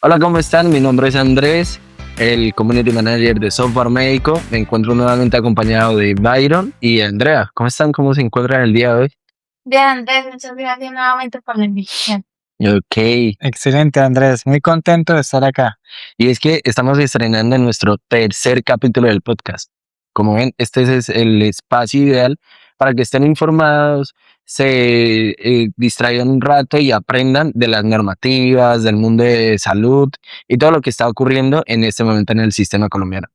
Hola, ¿cómo están? Mi nombre es Andrés, el Community Manager de Software Médico. Me encuentro nuevamente acompañado de Byron y Andrea. ¿Cómo están? ¿Cómo se encuentran el día de hoy? Bien, Andrés, muchas gracias nuevamente por la invitación. Ok, Excelente, Andrés. Muy contento de estar acá. y es que estamos estrenando nuestro tercer capítulo del podcast. Como ven, este es el espacio ideal para que estén informados, se distraigan un rato y aprendan de las normativas, del mundo de salud y todo lo que está ocurriendo en este momento en el sistema colombiano.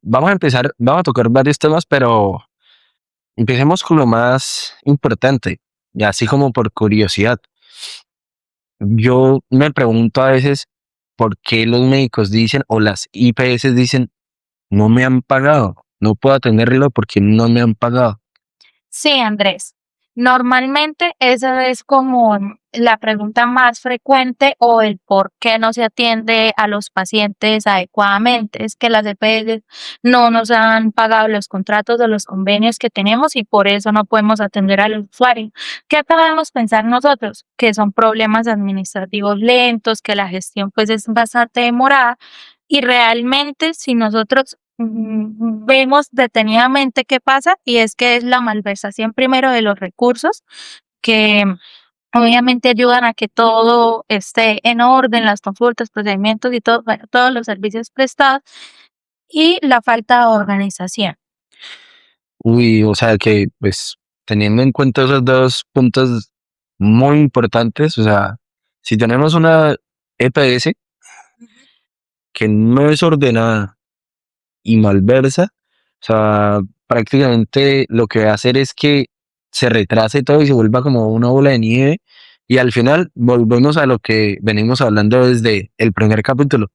Vamos a tocar varios temas, pero empecemos con lo más importante, y así como por curiosidad. Yo me pregunto a veces por qué los médicos dicen o las IPS dicen no me han pagado, no puedo atenderlo porque no me han pagado. Sí, Andrés. Normalmente esa es como la pregunta más frecuente o el por qué no se atiende a los pacientes adecuadamente. Es que las EPS no nos han pagado los contratos o los convenios que tenemos y por eso no podemos atender al usuario. ¿Qué acabamos pensar nosotros? Que son problemas administrativos lentos, que la gestión pues es bastante demorada y realmente si nosotros vemos detenidamente qué pasa y es que es la malversación primero de los recursos que obviamente ayudan a que todo esté en orden, las consultas, procedimientos y todo, bueno, todos los servicios prestados y la falta de organización. Uy, o sea que pues teniendo en cuenta esos dos puntos muy importantes, o sea, si tenemos una EPS que no es ordenada y malversa, o sea, prácticamente lo que va a hacer es que se retrase todo y se vuelva como una bola de nieve y al final volvemos a lo que venimos hablando desde el primer capítulo.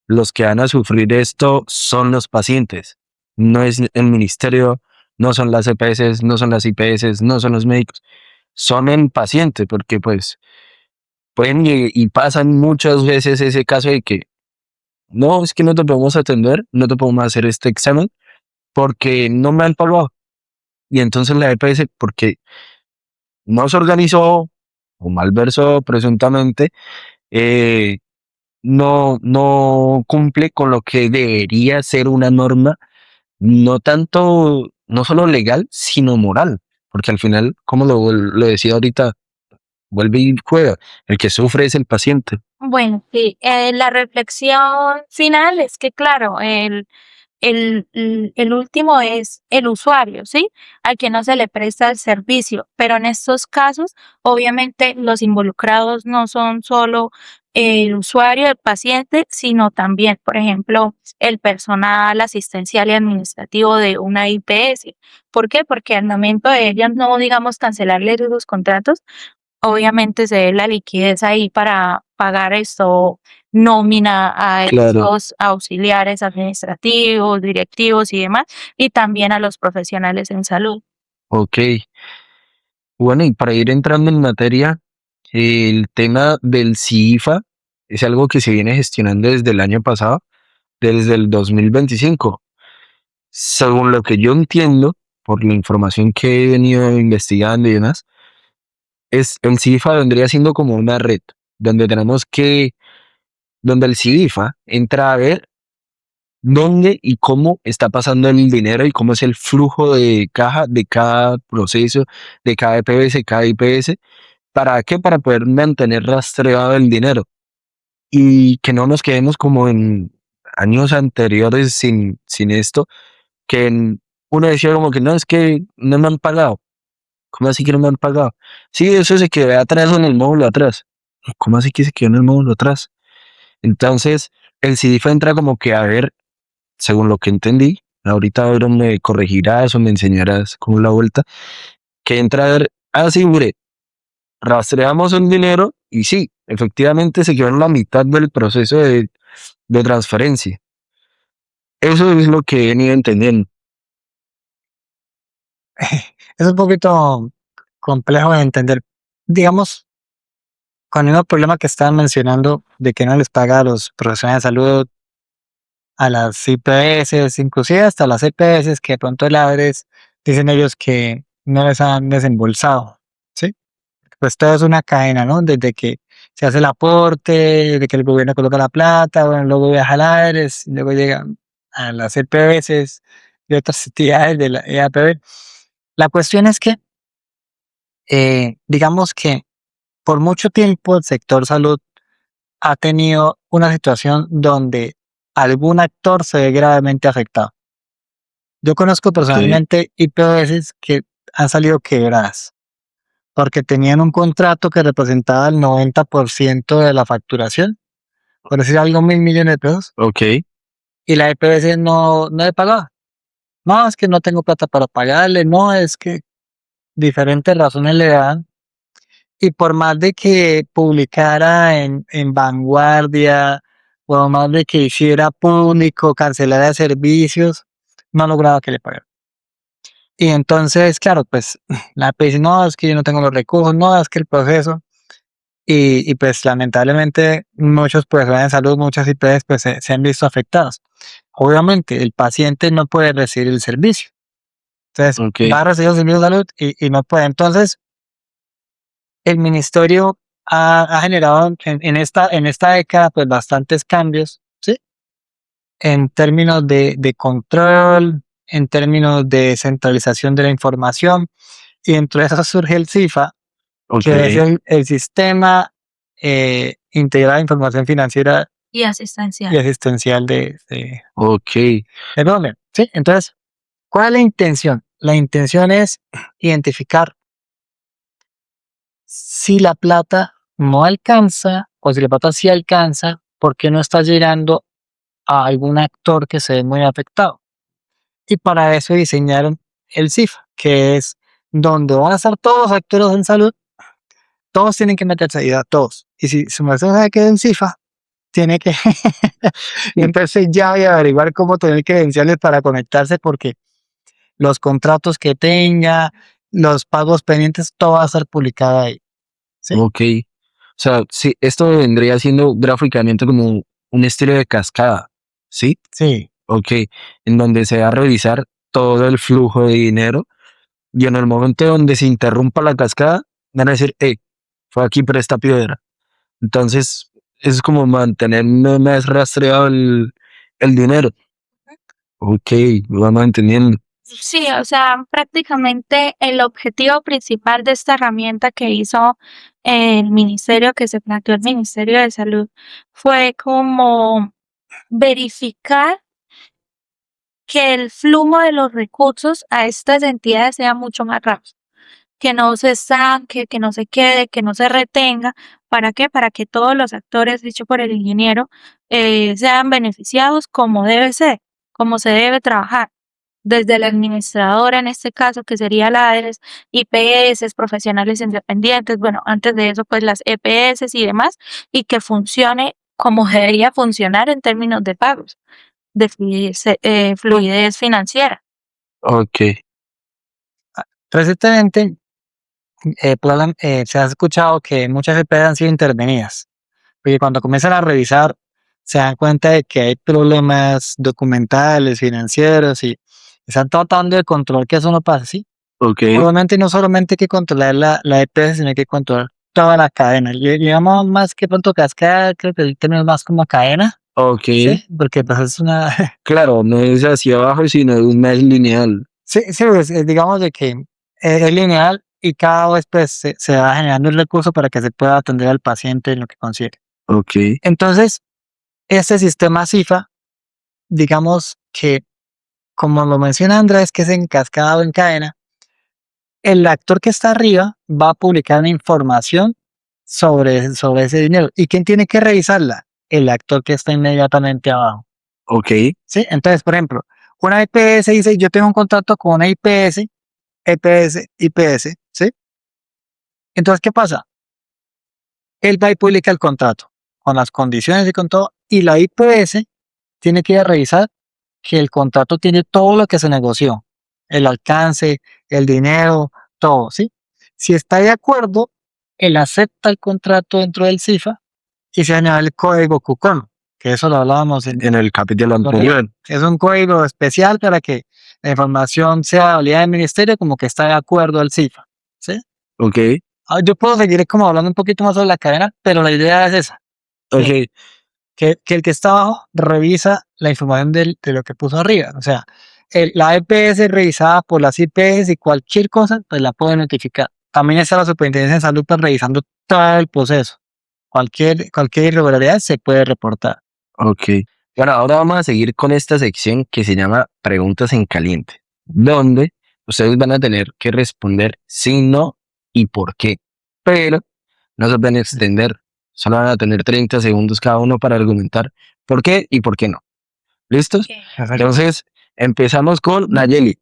Los que van a sufrir esto son los pacientes, no es el ministerio, no son las EPS, no son las IPS, no son los médicos, son el paciente, porque pues pueden y pasan muchas veces ese caso de que no, es que no te podemos atender, no te podemos hacer este examen porque no me han pagado. Y entonces la EPS, porque no se organizó o malversó presuntamente, eh, no cumple con lo que debería ser una norma, no tanto, no solo legal, sino moral. Porque al final, como lo decía ahorita, vuelve y juega. El que sufre es el paciente. Bueno, sí, la reflexión final es que, claro, el último es el usuario, ¿sí? Al que no se le presta el servicio, pero en estos casos, obviamente, los involucrados no son solo el usuario, el paciente, sino también, por ejemplo, el personal asistencial y administrativo de una IPS. ¿Por qué? Porque al momento de ellas no, digamos, cancelarles sus contratos, obviamente se dé la liquidez ahí para pagar esto, nómina a Claro. estos auxiliares administrativos, directivos y demás, y también a los profesionales en salud. Ok. Bueno, y para ir entrando en materia, el tema del CIFA es algo que se viene gestionando desde el año pasado, desde el 2025. Según lo que yo entiendo, por la información que he venido investigando y demás, es el CIFA vendría siendo como una red donde donde el CIFA entra a ver dónde y cómo está pasando el dinero y cómo es el flujo de caja de cada proceso, de cada EPS, cada IPS. ¿Para qué? Para poder mantener rastreado el dinero y que no nos quedemos como en años anteriores sin esto, que uno decía como que no, es que no me han pagado. ¿Cómo así que no me han pagado? Sí, eso se quedó atrás en el módulo atrás. ¿Cómo así que se quedó en el módulo atrás? Entonces, el CIDIF entra como que a ver, según lo que entendí, ahorita Aaron me corregirás o me enseñarás cómo es la vuelta, que entra a ver, ah, sí, mire, rastreamos el dinero y sí, efectivamente se quedó en la mitad del proceso de transferencia. Eso es lo que he venido entendiendo. Es un poquito complejo de entender. Digamos, con el mismo problema que estaban mencionando de que no les paga a los profesionales de salud, a las IPS, inclusive hasta las EPS, que de pronto dicen ellos que no les han desembolsado, ¿sí? Pues todo es una cadena, ¿no? Desde que se hace el aporte, de que el gobierno coloca la plata, bueno, luego viaja al ADRES, luego llegan a las EPS y otras entidades de la EAPB. La cuestión es que, digamos que por mucho tiempo el sector salud ha tenido una situación donde algún actor se ve gravemente afectado. Yo conozco personalmente IPS que han salido quebradas porque tenían un contrato que representaba el 90% de la facturación, por decir algo, 1.000 millones de pesos, Ok. y la EPS no le pagaba. No, es que no tengo plata para pagarle, no, es que diferentes razones le dan. Y por más de que publicara en Vanguardia, por más de que hiciera público, cancelara servicios, no lograba que le pagaran. Y entonces, claro, pues la EPS dice, no, es que yo no tengo los recursos, no, es que el proceso. Y pues lamentablemente muchos profesionales de salud, muchas IPS pues se han visto afectados. Obviamente el paciente no puede recibir el servicio. Entonces Ok. va a recibir el servicio de salud y no puede. Entonces el ministerio ha generado en esta década pues bastantes cambios, ¿sí? En términos de control, en términos de centralización de la información, y dentro de eso surge el CIFA, que es Ok. el sistema integrado de información financiera Y y asistencial. asistencial Ok. de Government, ¿sí? Entonces, ¿cuál es la intención? La intención es identificar si la plata no alcanza o si la plata sí alcanza, ¿por qué no está llegando a algún actor que se ve muy afectado? Y para eso diseñaron el CIFA, que es donde van a estar todos los actores en salud, todos tienen que meterse ahí, todos. Y si su merced sabe que es en CIFA, tiene que entonces ya voy a averiguar cómo tener credenciales para conectarse, porque los contratos que tenga, los pagos pendientes, todo va a estar publicado ahí. ¿Sí? Ok. O sea, sí, esto vendría siendo gráficamente como un estilo de cascada, ¿sí? Sí, Ok. En donde se va a revisar todo el flujo de dinero y en el momento donde se interrumpa la cascada, van a decir, fue aquí por esta piedra. Entonces, es como mantener más rastreado el dinero. Ok, vamos entendiendo. Sí, o sea, prácticamente el objetivo principal de esta herramienta que hizo el ministerio, que se planteó el Ministerio de Salud, fue como verificar que el flujo de los recursos a estas entidades sea mucho más rápido, que no se estanque, que no se quede, que no se retenga. ¿Para qué? Para que todos los actores, dicho por el ingeniero, sean beneficiados como debe ser, como se debe trabajar. Desde la administradora, en este caso, que sería la ADRES, IPS, profesionales independientes, bueno, antes de eso, pues las EPS y demás, y que funcione como debería funcionar en términos de pagos, de fluidez financiera. Ok, recientemente se ha escuchado que muchas empresas han sido intervenidas, porque cuando comienzan a revisar se dan cuenta de que hay problemas documentales, financieros, y están tratando de controlar que eso no pase, ¿sí? ok, Obviamente no solamente hay que controlar la EPS, sino hay que controlar toda la cadena. Yo llamo más que pronto cascada, creo que el término es más como cadena, ok. ¿sí? Porque pues es una... Claro, no es hacia abajo, sino un mes lineal. Sí, sí, pues, digamos de que es lineal y cada vez pues se va generando el recurso para que se pueda atender al paciente en lo que considere. Ok, Entonces, este sistema CIFA, digamos que, como lo menciona Andrés, que es en cascada o en cadena, el actor que está arriba va a publicar una información sobre ese dinero. ¿Y quién tiene que revisarla? El actor que está inmediatamente abajo. ok, ¿Sí? Entonces, por ejemplo, una IPS dice, yo tengo un contrato con una IPS, EPS, IPS, ¿sí? Entonces, ¿qué pasa? Él va y publica el contrato con las condiciones y con todo, y la IPS tiene que ir a revisar que el contrato tiene todo lo que se negoció, el alcance, el dinero, todo, ¿sí? Si está de acuerdo, él acepta el contrato dentro del CIFA y se añade el código CUCON, que eso lo hablábamos en el capítulo anterior. es un código especial para que la información sea validada del ministerio como que está de acuerdo al CIFA, ¿sí? Ok, Yo puedo seguir como hablando un poquito más sobre la cadena, pero la idea es esa, Ok, que el que está abajo revisa la información de lo que puso arriba. O sea, la EPS revisada por las IPS y cualquier cosa, pues la puede notificar. También está la Superintendencia de Salud pues, revisando todo el proceso. Cualquier irregularidad se puede reportar. ok. Bueno, ahora vamos a seguir con esta sección que se llama Preguntas en Caliente, donde ustedes van a tener que responder sí, no y por qué. Pero no se van a extender, solo van a tener 30 segundos cada uno para argumentar por qué y por qué no. ¿Listos? Perfecto. Entonces, empezamos con Nayeli.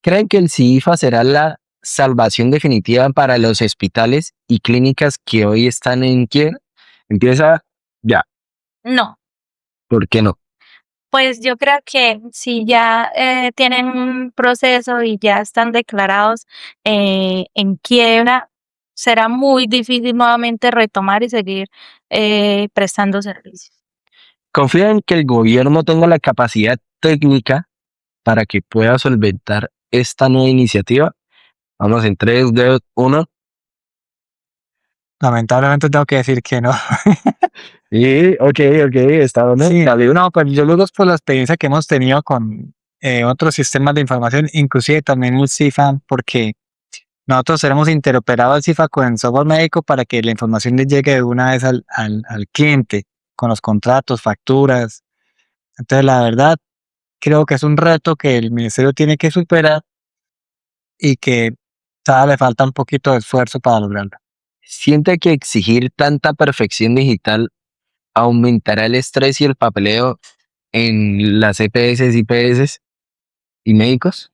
¿Creen que el CIFA será la salvación definitiva para los hospitales y clínicas que hoy están en quiebra? Empieza ya, No, ¿por qué no? pues yo creo que si ya tienen un proceso y ya están declarados en quiebra, será muy difícil nuevamente retomar y seguir prestando servicios. ¿Confía en que el gobierno tenga la capacidad técnica para que pueda solventar esta nueva iniciativa? Vamos en 3, 2, 1. Lamentablemente tengo que decir que no. Y, ok, está bueno. Sí, no, pues yo luego por la experiencia que hemos tenido con otros sistemas de información, inclusive también el CIFA, porque nosotros tenemos interoperado el CIFA con el software médico para que la información le llegue de una vez al cliente, con los contratos, facturas. Entonces, la verdad, creo que es un reto que el ministerio tiene que superar y que todavía le falta un poquito de esfuerzo para lograrlo. ¿Siente que exigir tanta perfección digital aumentará el estrés y el papeleo en las EPS, IPS y médicos?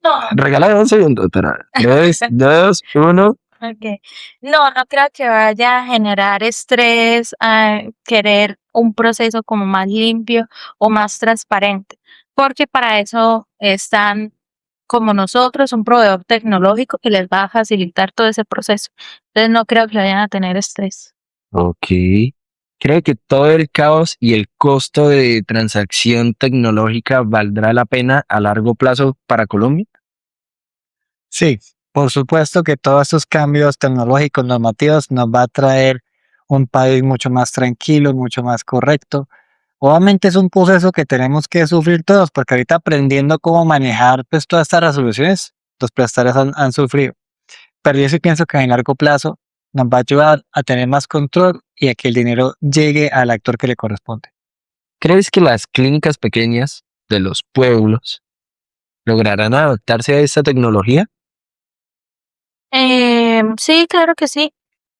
No, Regálame un segundo, espera. 3, 2, 1. okay. No creo que vaya a generar estrés, a querer un proceso como más limpio o más transparente, porque para eso están como nosotros, un proveedor tecnológico que les va a facilitar todo ese proceso. Entonces no creo que vayan a tener estrés. Ok. ¿Cree que todo el caos y el costo de transacción tecnológica valdrá la pena a largo plazo para Colombia? Sí, por supuesto que todos estos cambios tecnológicos, normativos, nos va a traer un país mucho más tranquilo, mucho más correcto. Obviamente es un proceso que tenemos que sufrir todos, porque ahorita aprendiendo cómo manejar pues, todas estas resoluciones, los prestadores han sufrido. Pero yo sí pienso que en largo plazo nos va a ayudar a tener más control y a que el dinero llegue al actor que le corresponde. ¿Crees que las clínicas pequeñas de los pueblos lograrán adaptarse a esta tecnología? Sí, claro que sí.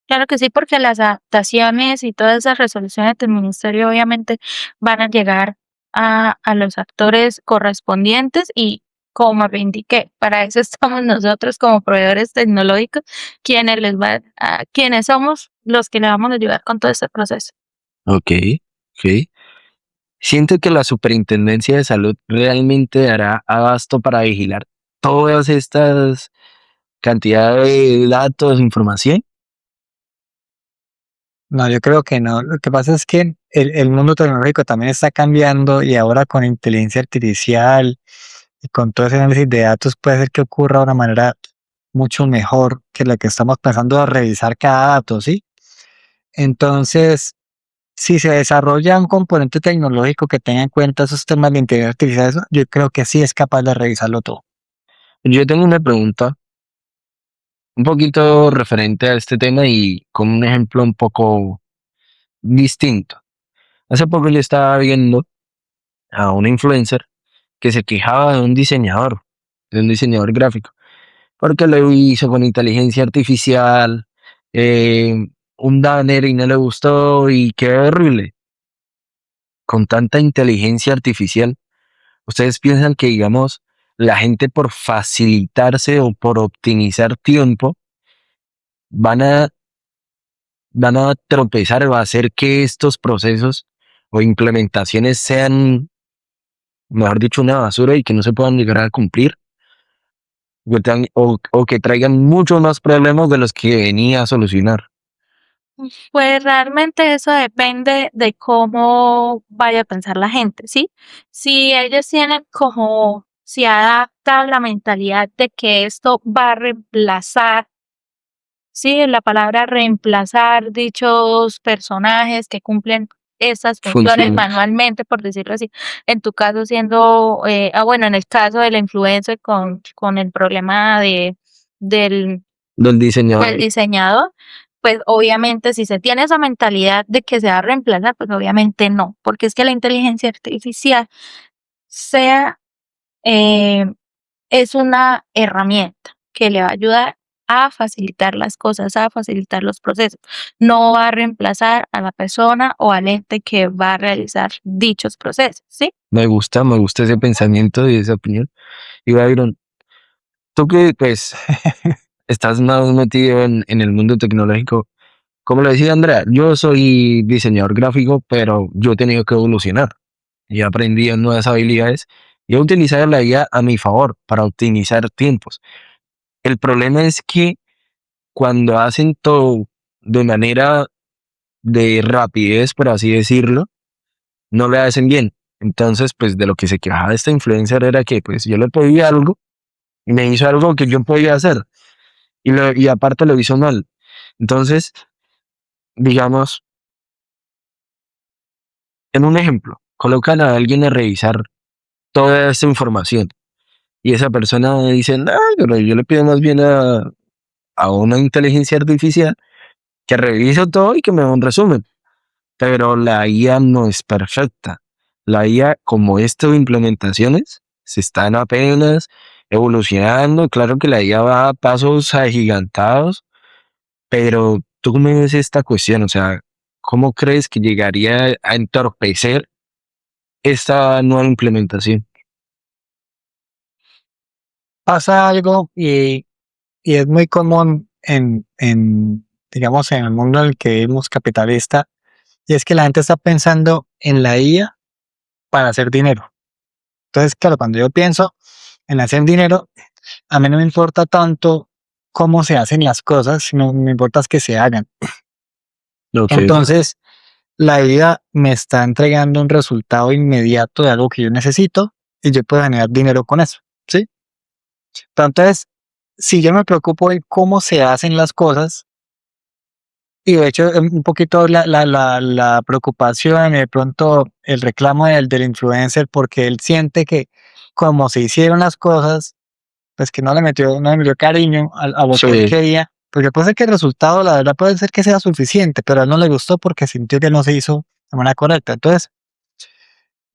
Claro que sí, porque las adaptaciones y todas esas resoluciones del ministerio obviamente van a llegar a los actores correspondientes y como lo indiqué, para eso estamos nosotros como proveedores tecnológicos, quienes somos los que le vamos a ayudar con todo este proceso. Ok, ok. ¿Siente que la Superintendencia de Salud realmente dará abasto para vigilar todas estas cantidades de datos, información? No, yo creo que no. Lo que pasa es que el mundo tecnológico también está cambiando y ahora con inteligencia artificial y con todo ese análisis de datos puede ser que ocurra de una manera mucho mejor que la que estamos pensando a revisar cada dato, ¿sí? Entonces, si se desarrolla un componente tecnológico que tenga en cuenta esos temas de inteligencia artificial, yo creo que sí es capaz de revisarlo todo. Yo tengo una pregunta un poquito referente a este tema y con un ejemplo un poco distinto. Hace poco yo estaba viendo a una influencer que se quejaba de un diseñador gráfico, porque lo hizo con inteligencia artificial, eh, un banner y no le gustó y quedó horrible. Con tanta inteligencia artificial, ¿ustedes piensan que, digamos, la gente por facilitarse o por optimizar tiempo van a, van a tropezar o a hacer que estos procesos o implementaciones sean, mejor dicho, una basura y que no se puedan llegar a cumplir? O que traigan muchos más problemas de los que venía a solucionar. Pues realmente eso depende de cómo vaya a pensar la gente, ¿sí? Si ellos tienen como se adapta a la mentalidad de que esto va a reemplazar, sí, la palabra reemplazar dichos personajes que cumplen esas funciones Funciones. manualmente, por decirlo así. En tu caso siendo, bueno, en el caso de la influencer con el problema del Del diseñador. el diseñador, pues obviamente si se tiene esa mentalidad de que se va a reemplazar, pues obviamente no, porque es que la inteligencia artificial sea, eh, es una herramienta que le va a ayudar a facilitar las cosas, a facilitar los procesos. No va a reemplazar a la persona o al ente que va a realizar dichos procesos, ¿sí? Me gusta ese pensamiento y esa opinión. Y Byron, tú que pues estás más metido en el mundo tecnológico, como lo decía Andrea, yo soy diseñador gráfico, pero yo he tenido que evolucionar y he aprendido nuevas habilidades y he utilizado la IA a mi favor para optimizar tiempos. El problema es que cuando hacen todo de manera de rapidez, por así decirlo, no le hacen bien. Entonces, pues de lo que se quejaba esta influencer era que pues yo le pedí algo y me hizo algo que yo podía hacer y aparte lo hizo mal. Entonces, digamos, en un ejemplo, colocan a alguien a revisar toda esta información y esa persona dice, "Ay, pero yo le pido más bien a una inteligencia artificial que revise todo y que me dé un resumen". Pero la IA no es perfecta. La IA, como esto de implementaciones, se están apenas evolucionando. Claro que la IA va a pasos agigantados, pero tú me ves esta cuestión, o sea, ¿cómo crees que llegaría a entorpecer esta nueva implementación? Pasa algo y es muy común digamos, en el mundo en el que vivimos capitalista, y es que la gente está pensando en la IA para hacer dinero. Entonces, claro, cuando yo pienso en hacer dinero, a mí no me importa tanto cómo se hacen las cosas, sino me importa es que se hagan. Ok, Entonces, la IA me está entregando un resultado inmediato de algo que yo necesito y yo puedo generar dinero con eso, ¿sí? Entonces, si yo me preocupo de cómo se hacen las cosas, y de hecho un poquito la preocupación, de pronto el reclamo del influencer, porque él siente que como se hicieron las cosas, pues que no le metió cariño a lo que él sí, quería, porque puede ser que el resultado, la verdad, puede ser que sea suficiente, pero a él no le gustó porque sintió que no se hizo de manera correcta. Entonces,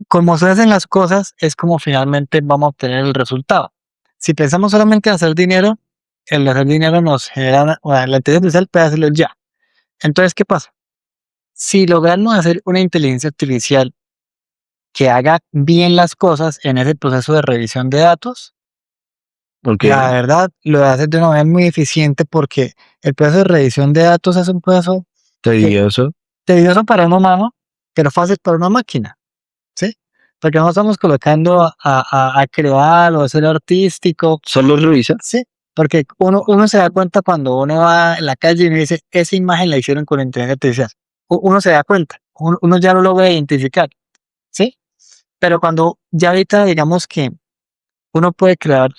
como se hacen las cosas, es como finalmente vamos a obtener el resultado. Si pensamos solamente en hacer dinero, el hacer dinero nos genera, bueno, la inteligencia artificial puede hacerlo ya. Entonces, ¿qué pasa? Si logramos hacer una inteligencia artificial que haga bien las cosas en ese proceso de revisión de datos, ok, la verdad lo hace de una manera muy eficiente porque el proceso de revisión de datos es un proceso que tedioso. tedioso para un humano, pero fácil para una máquina, ¿sí? Porque no estamos colocando a crear o a ser artístico, Solo revisa. ¿sí? Porque uno se da cuenta cuando uno va en la calle y me dice, esa imagen la hicieron con inteligencia artificial. Uno se da cuenta, uno ya no lo logra identificar, ¿sí? Pero cuando ya ahorita digamos que uno puede crear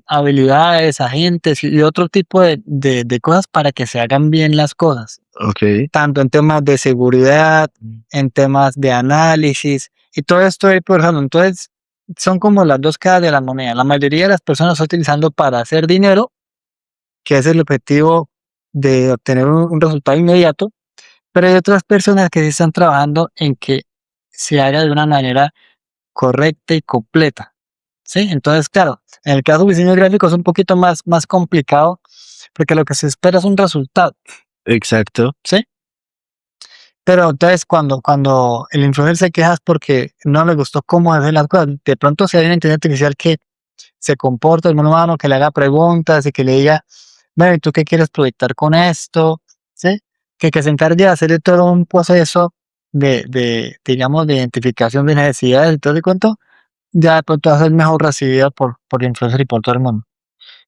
habilidades, agentes y otro tipo de cosas para que se hagan bien las cosas, Ok, tanto en temas de seguridad, en temas de análisis y todo esto ir progresando. Entonces, son como las dos caras de la moneda. La mayoría de las personas está utilizando para hacer dinero, que es el objetivo de obtener un resultado inmediato, pero hay otras personas que sí están trabajando en que se haga de una manera correcta y completa, ¿sí? Entonces, claro, en el caso del diseño gráfico es un poquito más complicado porque lo que se espera es un resultado, exacto. ¿sí? Pero entonces cuando el influencer se queja es porque no le gustó cómo hacen las cosas. De pronto si hay una inteligencia artificial que se comporta de humano, que le haga preguntas y que le diga, bueno, ¿y tú qué quieres proyectar con esto? ¿Sí? Que se encargue de hacer todo un proceso digamos, de identificación de necesidades y todo y cuento, ya de pronto va a ser mejor recibida por influencer y por todo el mundo.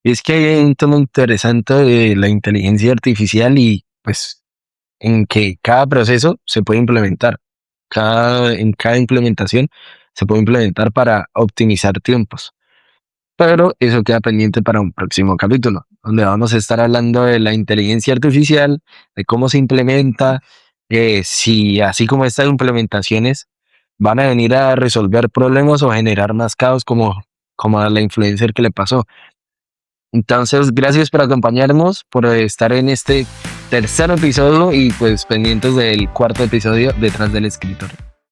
Es que hay un tema interesante de la inteligencia artificial y pues en que cada proceso se puede implementar. En cada implementación se puede implementar para optimizar tiempos. pero eso queda pendiente para un próximo capítulo, donde vamos a estar hablando de la inteligencia artificial, de cómo se implementa, si así como estas implementaciones van a venir a resolver problemas o generar más caos como a la influencer que le pasó. Entonces, gracias por acompañarnos, por estar en este tercer episodio y pues pendientes del cuarto episodio detrás del escritor.